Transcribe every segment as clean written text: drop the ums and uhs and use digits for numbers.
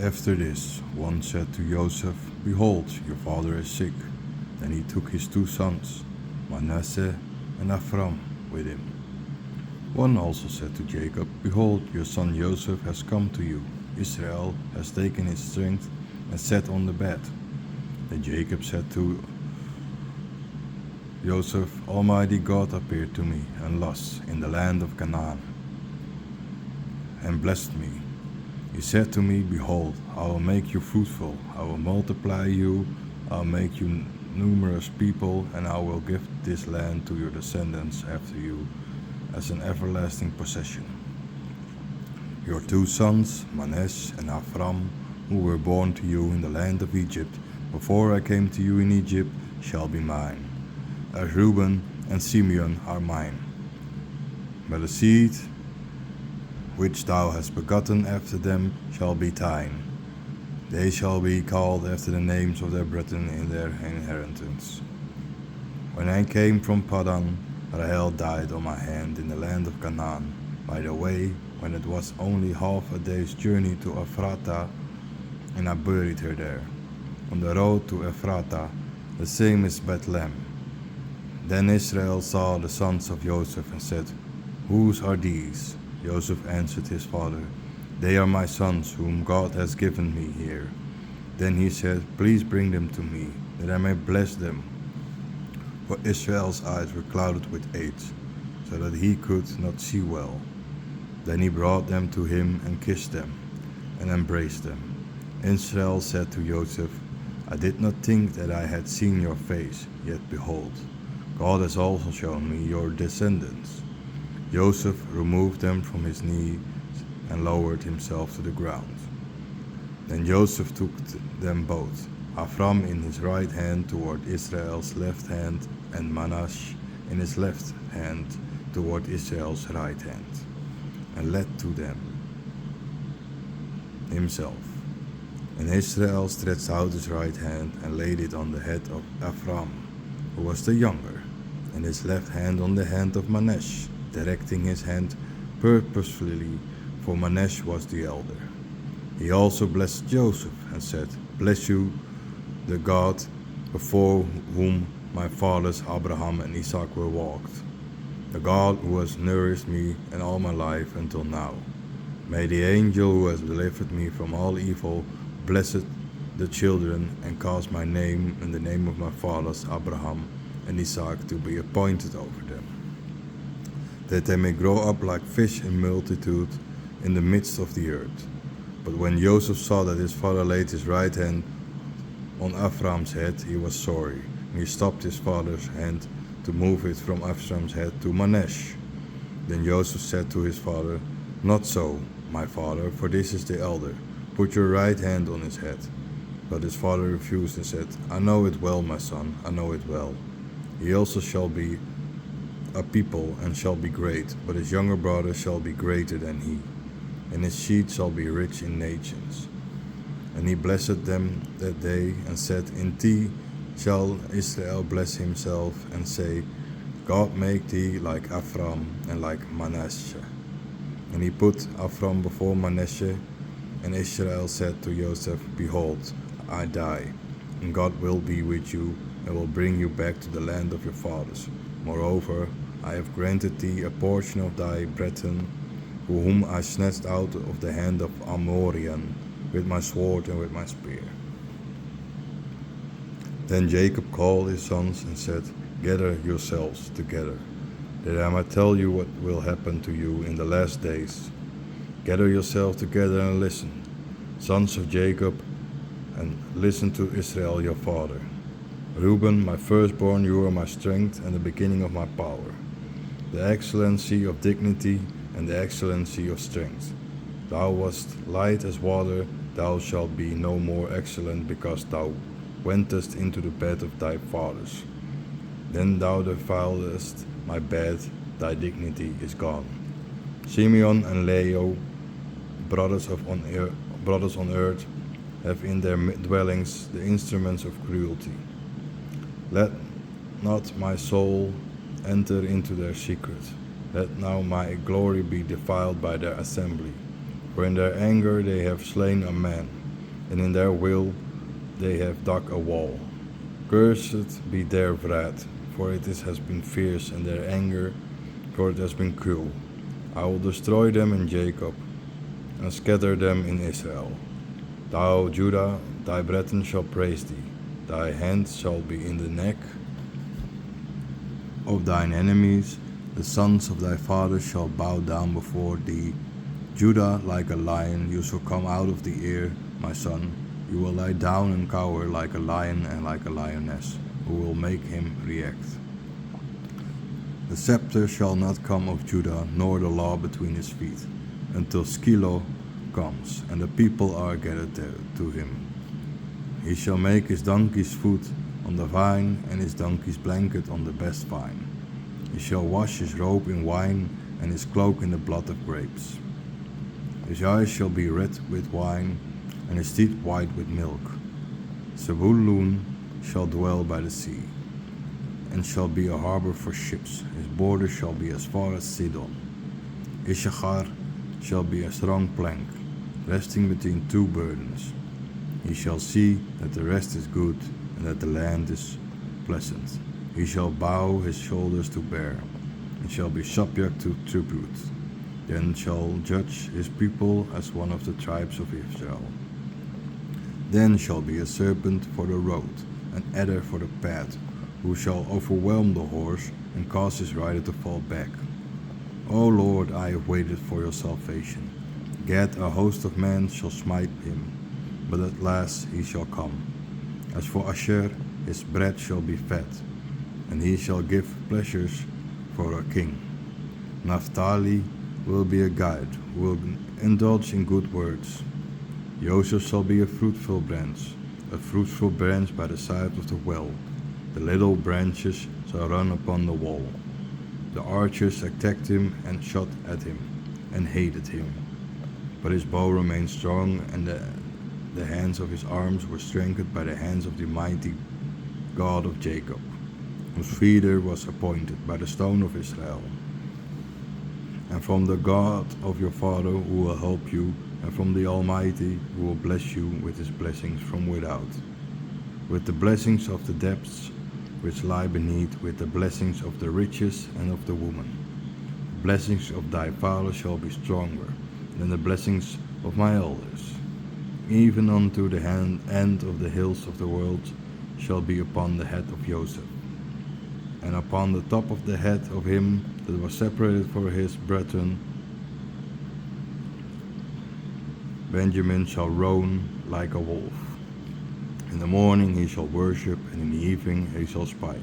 After this, one said to Joseph, Behold, your father is sick. Then he took his 2 sons, Manasseh and Ephraim, with him. One also said to Jacob, Behold, your son Joseph has come to you. Israel has taken his strength and sat on the bed. Then Jacob said to Joseph, Almighty God appeared to me and Luz in the land of Canaan, and blessed me. He said to me, Behold, I will make you fruitful, I will multiply you, I will make you numerous people, and I will give this land to your descendants after you as an everlasting possession. Your 2 sons, Manasseh and Ephraim, who were born to you in the land of Egypt, before I came to you in Egypt, shall be mine, as Reuben and Simeon are mine. But the seed which thou hast begotten after them shall be thine. They shall be called after the names of their brethren in their inheritance. When I came from Padan, Rahel died on my hand in the land of Canaan, by the way, when it was only half a day's journey to Ephrata, and I buried her there, on the road to Ephrata, the same is Bethlehem. Then Israel saw the sons of Joseph and said, Whose are these? Joseph answered his father, They are my sons, whom God has given me here. Then he said, Please bring them to me, that I may bless them. For Israel's eyes were clouded with age, so that he could not see well. Then he brought them to him and kissed them, and embraced them. Israel said to Joseph, I did not think that I had seen your face, yet behold, God has also shown me your descendants. Joseph removed them from his knees and lowered himself to the ground. Then Joseph took them both, Ephraim in his right hand toward Israel's left hand, and Manasseh in his left hand toward Israel's right hand, and led to them himself. And Israel stretched out his right hand and laid it on the head of Ephraim, who was the younger, and his left hand on the hand of Manasseh, directing his hand purposefully, for Manasseh was the elder. He also blessed Joseph and said, Bless you, the God before whom my fathers Abraham and Isaac were walked, the God who has nourished me and all my life until now. May the angel who has delivered me from all evil bless the children and cause my name and the name of my fathers Abraham and Isaac to be appointed over them, that they may grow up like fish in multitude in the midst of the earth. But when Joseph saw that his father laid his right hand on Ephraim's head, he was sorry, and he stopped his father's hand to move it from Ephraim's head to Manasseh. Then Joseph said to his father, Not so, my father, for this is the elder. Put your right hand on his head. But his father refused and said, I know it well, my son, I know it well. He also shall be a people and shall be great, but his younger brother shall be greater than he, and his seed shall be rich in nations. And he blessed them that day, and said, In thee shall Israel bless himself, and say, God make thee like Ephraim and like Manasseh. And he put Ephraim before Manasseh, and Israel said to Joseph, Behold, I die, and God will be with you, and will bring you back to the land of your fathers. Moreover, I have granted thee a portion of thy brethren, whom I snatched out of the hand of Amorian, with my sword and with my spear. Then Jacob called his sons and said, Gather yourselves together, that I might tell you what will happen to you in the last days. Gather yourselves together and listen, sons of Jacob, and listen to Israel your father. Reuben, my firstborn, you are my strength and the beginning of my power, the excellency of dignity and the excellency of strength. Thou wast light as water, thou shalt be no more excellent, because thou wentest into the bed of thy fathers. Then thou defiledst my bed, thy dignity is gone. Simeon and Leo, brothers on earth, have in their dwellings the instruments of cruelty. Let not my soul enter into their secret. Let now my glory be defiled by their assembly. For in their anger they have slain a man, and in their will they have dug a wall. Cursed be their wrath, for it has been fierce, and their anger, for it has been cruel. I will destroy them in Jacob, and scatter them in Israel. Thou, Judah, thy brethren shall praise thee. Thy hand shall be in the neck of thine enemies. The sons of thy fathers shall bow down before thee. Judah, like a lion, you shall come out of the ear, my son. You will lie down and cower like a lion and like a lioness, who will make him react. The scepter shall not come of Judah, nor the law between his feet, until Shiloh comes, and the people are gathered there to him. He shall make his donkey's foot on the vine, and his donkey's blanket on the best vine. He shall wash his robe in wine, and his cloak in the blood of grapes. His eyes shall be red with wine, and his teeth white with milk. Zebulun shall dwell by the sea, and shall be a harbor for ships. His border shall be as far as Sidon. Issachar shall be a strong plank, resting between two burdens. He shall see that the rest is good, and that the land is pleasant. He shall bow his shoulders to bear, and shall be subject to tribute. Then shall judge his people as one of the tribes of Israel. Then shall be a serpent for the road, an adder for the path, who shall overwhelm the horse, and cause his rider to fall back. O Lord, I have waited for your salvation. Gad, a host of men shall smite him, but at last he shall come. As for Asher, his bread shall be fat, and he shall give pleasures for a king. Naphtali will be a guide, who will indulge in good words. Joseph shall be a fruitful branch by the side of the well. The little branches shall run upon the wall. The archers attacked him and shot at him, and hated him. But his bow remained strong, and the hands of his arms were strengthened by the hands of the mighty God of Jacob, whose feeder was appointed by the stone of Israel. And from the God of your father who will help you, and from the Almighty who will bless you with his blessings from without, with the blessings of the depths which lie beneath, with the blessings of the riches and of the woman. The blessings of thy father shall be stronger than the blessings of my elders. Even unto the end of the hills of the world shall be upon the head of Joseph, and upon the top of the head of him that was separated for his brethren. Benjamin shall roam like a wolf. In the morning he shall worship, and in the evening he shall spite.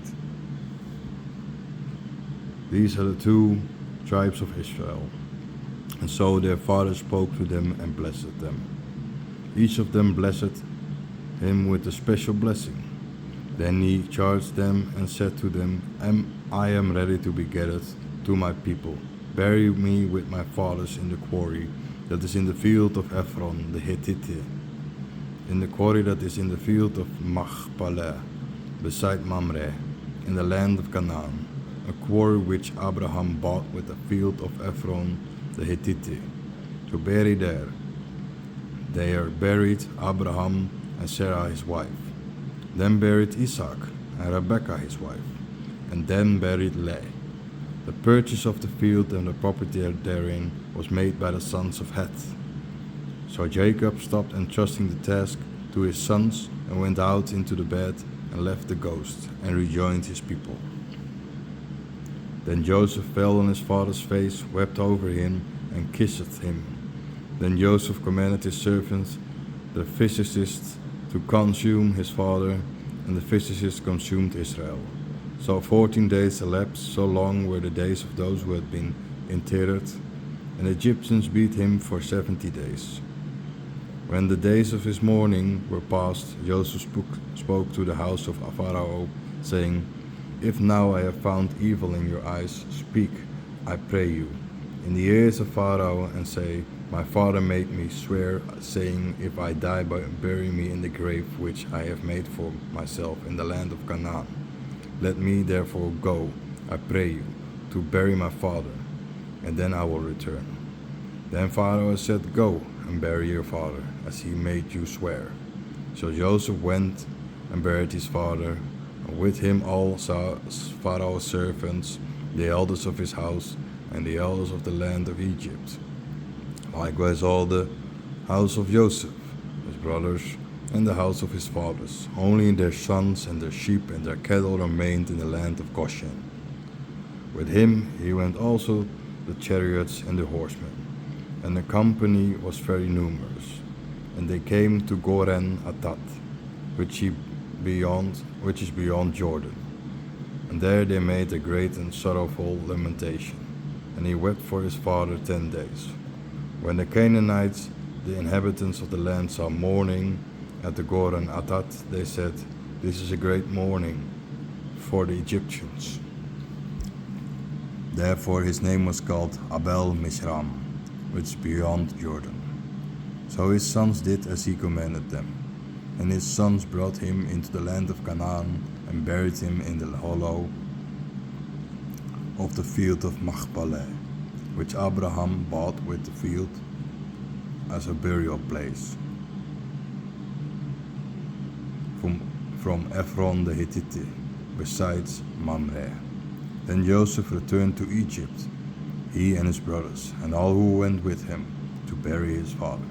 These are the 2 tribes of Israel. And so their father spoke to them and blessed them. Each of them blessed him with a special blessing. Then he charged them and said to them, I am ready to be gathered to my people. Bury me with my fathers in the quarry that is in the field of Ephron the Hittite, in the quarry that is in the field of Machpelah, beside Mamre, in the land of Canaan, a quarry which Abraham bought with the field of Ephron the Hittite, to bury there. There buried Abraham and Sarah his wife, then buried Isaac and Rebekah his wife, and then buried Leah. The purchase of the field and the property therein was made by the sons of Heth. So Jacob stopped entrusting the task to his sons, and went out into the bed and left the ghost, and rejoined his people. Then Joseph fell on his father's face, wept over him, and kissed him. Then Joseph commanded his servants, the physicists, to consume his father, and the physicists consumed Israel. So 14 days elapsed, so long were the days of those who had been interred, and the Egyptians beat him for 70 days. When the days of his mourning were past, Joseph spoke to the house of Pharaoh, saying, If now I have found evil in your eyes, speak, I pray you, in the ears of Pharaoh, and say, My father made me swear, saying, If I die, bury me in the grave which I have made for myself in the land of Canaan. Let me therefore go, I pray you, to bury my father, and then I will return. Then Pharaoh said, Go, and bury your father, as he made you swear." So Joseph went and buried his father, and with him all Pharaoh's servants, the elders of his house, and the elders of the land of Egypt. Likewise all the house of Joseph, his brothers, and the house of his fathers. Only their sons and their sheep and their cattle remained in the land of Goshen. With him he went also the chariots and the horsemen, and the company was very numerous. And they came to Goren Atad, which is beyond Jordan. And there they made a great and sorrowful lamentation, and he wept for his father 10 days. When the Canaanites, the inhabitants of the land, saw mourning at the Goren Atad, they said, "This is a great mourning for the Egyptians." Therefore his name was called Abel Mishram, which is beyond Jordan. So his sons did as he commanded them, and his sons brought him into the land of Canaan and buried him in the hollow of the field of Machpelah, which Abraham bought with the field as a burial place from Ephron the Hittite, besides Mamre. Then Joseph returned to Egypt, he and his brothers, and all who went with him, to bury his father.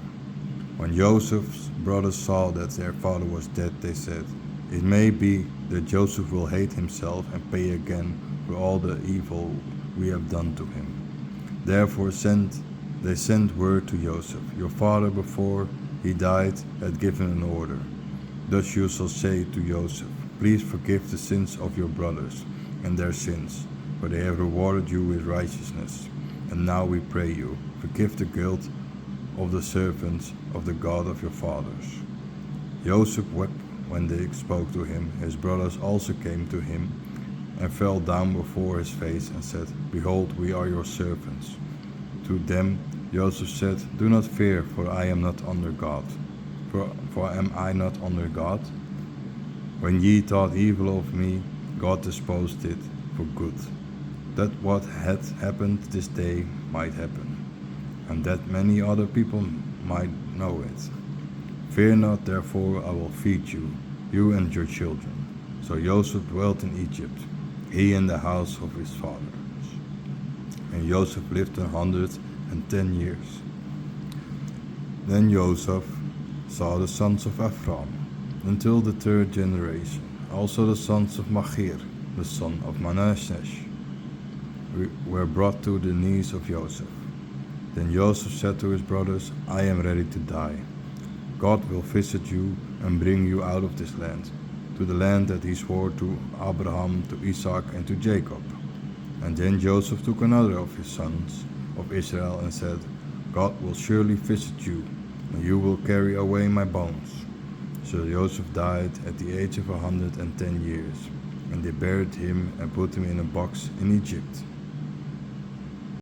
When Joseph's brothers saw that their father was dead, they said, "It may be that Joseph will hate himself and pay again for all the evil we have done to him." Therefore they sent word to Joseph, "Your father, before he died, had given an order. Thus you shall say to Joseph, 'Please forgive the sins of your brothers and their sins, for they have rewarded you with righteousness. And now we pray you, forgive the guilt of the servants of the God of your fathers.'" Joseph wept when they spoke to him. His brothers also came to him and fell down before his face and said, "Behold, we are your servants." To them Joseph said, "Do not fear, for I am not under God. For am I not under God? When ye thought evil of me, God disposed it for good, that what had happened this day might happen, and that many other people might know it. Fear not, therefore I will feed you, you and your children." So Joseph dwelt in Egypt, he and the house of his fathers. And Joseph lived 110 years. Then Joseph saw the sons of Ephraim until the 3rd generation, also the sons of Machir, the son of Manasseh, were brought to the knees of Joseph. Then Joseph said to his brothers, "I am ready to die. God will visit you and bring you out of this land, to the land that he swore to Abraham, to Isaac, and to Jacob." And then Joseph took another of his sons of Israel and said, "God will surely visit you, and you will carry away my bones." So Joseph died at the age of 110 years, and they buried him and put him in a box in Egypt.